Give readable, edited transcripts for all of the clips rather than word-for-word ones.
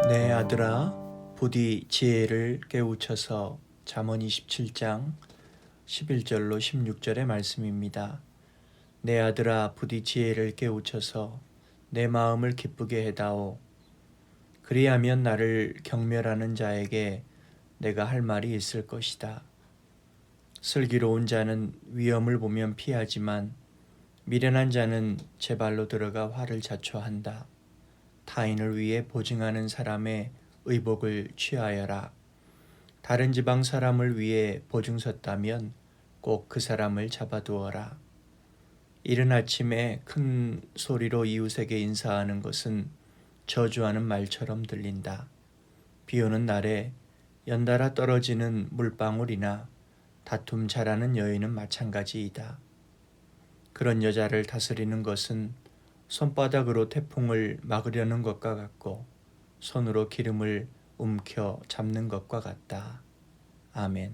내 아들아, 부디 지혜를 깨우쳐서. 잠언 27장 11절로 16절의 말씀입니다. 내 아들아, 부디 지혜를 깨우쳐서 내 마음을 기쁘게 해다오. 그리하면 나를 경멸하는 자에게 내가 할 말이 있을 것이다. 슬기로운 자는 위험을 보면 피하지만 미련한 자는 제 발로 들어가 화를 자초한다. 타인을 위해 보증하는 사람의 의복을 취하여라. 다른 지방 사람을 위해 보증 섰다면 꼭 그 사람을 잡아두어라. 이른 아침에 큰 소리로 이웃에게 인사하는 것은 저주하는 말처럼 들린다. 비 오는 날에 연달아 떨어지는 물방울이나 다툼 잘하는 여인은 마찬가지이다. 그런 여자를 다스리는 것은 손바닥으로 태풍을 막으려는 것과 같고 손으로 기름을 움켜 잡는 것과 같다. 아멘.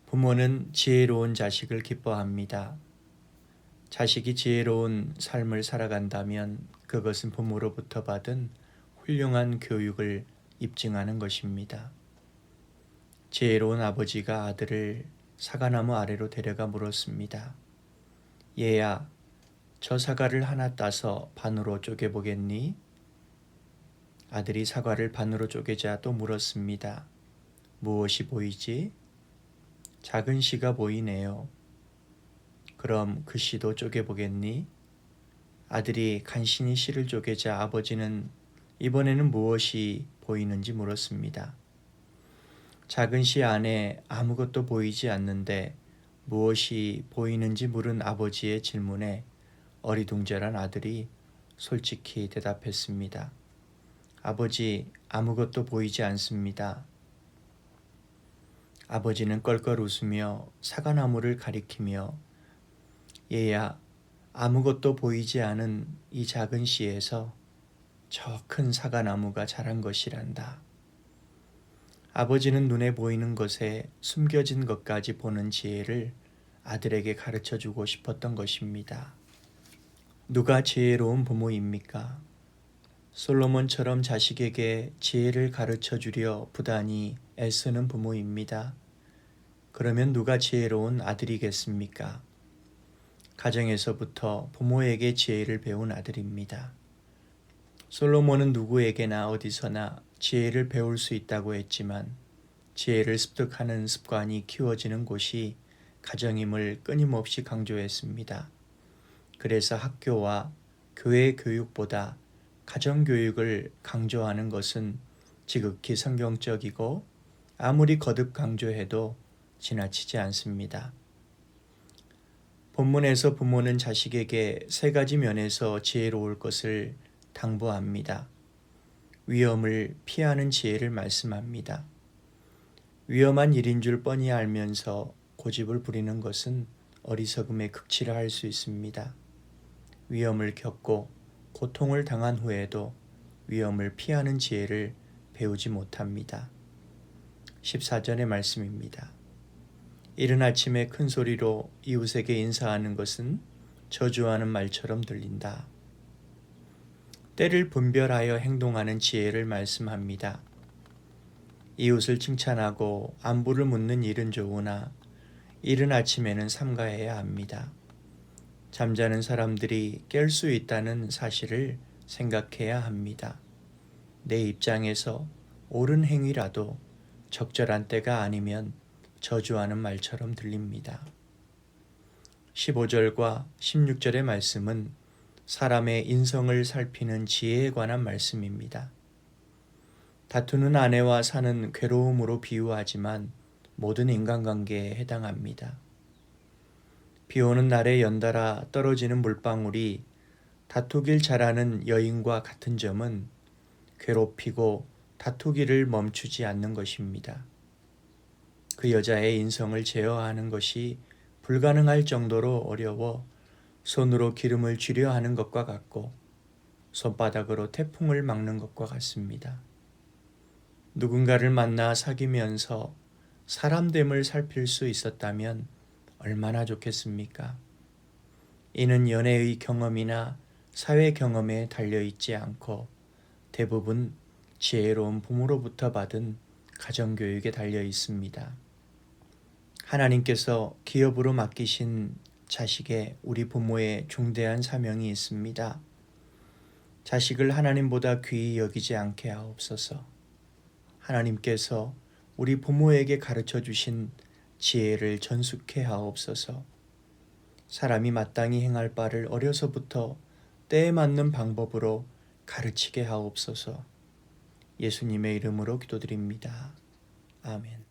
부모는 지혜로운 자식을 기뻐합니다. 자식이 지혜로운 삶을 살아간다면 그것은 부모로부터 받은 훌륭한 교육을 입증하는 것입니다. 지혜로운 아버지가 아들을 사과나무 아래로 데려가 물었습니다. 얘야, 저 사과를 하나 따서 반으로 쪼개보겠니? 아들이 사과를 반으로 쪼개자 또 물었습니다. 무엇이 보이지? 작은 씨가 보이네요. 그럼 그 씨도 쪼개보겠니? 아들이 간신히 씨를 쪼개자 아버지는 이번에는 무엇이 보이는지 물었습니다. 작은 씨 안에 아무것도 보이지 않는데 무엇이 보이는지 물은 아버지의 질문에 어리둥절한 아들이 솔직히 대답했습니다. 아버지, 아무것도 보이지 않습니다. 아버지는 껄껄 웃으며 사과나무를 가리키며 얘야, 아무것도 보이지 않은 이 작은 씨에서 저 큰 사과나무가 자란 것이란다. 아버지는 눈에 보이는 것에 숨겨진 것까지 보는 지혜를 아들에게 가르쳐주고 싶었던 것입니다. 누가 지혜로운 부모입니까? 솔로몬처럼 자식에게 지혜를 가르쳐주려 부단히 애쓰는 부모입니다. 그러면 누가 지혜로운 아들이겠습니까? 가정에서부터 부모에게 지혜를 배운 아들입니다. 솔로몬은 누구에게나 어디서나 지혜를 배울 수 있다고 했지만 지혜를 습득하는 습관이 키워지는 곳이 가정임을 끊임없이 강조했습니다. 그래서 학교와 교회 교육보다 가정교육을 강조하는 것은 지극히 성경적이고 아무리 거듭 강조해도 지나치지 않습니다. 본문에서 부모는 자식에게 세 가지 면에서 지혜로울 것을 당부합니다. 위험을 피하는 지혜를 말씀합니다. 위험한 일인 줄 뻔히 알면서 고집을 부리는 것은 어리석음의 극치라 할 수 있습니다. 위험을 겪고 고통을 당한 후에도 위험을 피하는 지혜를 배우지 못합니다. 14절의 말씀입니다. 이른 아침에 큰 소리로 이웃에게 인사하는 것은 저주하는 말처럼 들린다. 때를 분별하여 행동하는 지혜를 말씀합니다. 이웃을 칭찬하고 안부를 묻는 일은 좋으나 이른 아침에는 삼가해야 합니다. 잠자는 사람들이 깰 수 있다는 사실을 생각해야 합니다. 내 입장에서 옳은 행위라도 적절한 때가 아니면 저주하는 말처럼 들립니다. 15절과 16절의 말씀은 사람의 인성을 살피는 지혜에 관한 말씀입니다. 다투는 아내와 사는 괴로움으로 비유하지만 모든 인간관계에 해당합니다. 비 오는 날에 연달아 떨어지는 물방울이 다투길 잘하는 여인과 같은 점은 괴롭히고 다투기를 멈추지 않는 것입니다. 그 여자의 인성을 제어하는 것이 불가능할 정도로 어려워 손으로 기름을 쥐려 하는 것과 같고 손바닥으로 태풍을 막는 것과 같습니다. 누군가를 만나 사귀면서 사람됨을 살필 수 있었다면 얼마나 좋겠습니까? 이는 연애의 경험이나 사회 경험에 달려있지 않고 대부분 지혜로운 부모로부터 받은 가정교육에 달려 있습니다. 하나님께서 기업으로 맡기신 자식에 우리 부모의 중대한 사명이 있습니다. 자식을 하나님보다 귀히 여기지 않게 하옵소서. 하나님께서 우리 부모에게 가르쳐 주신 지혜를 전수케 하옵소서. 사람이 마땅히 행할 바를 어려서부터 때에 맞는 방법으로 가르치게 하옵소서. 예수님의 이름으로 기도드립니다. 아멘.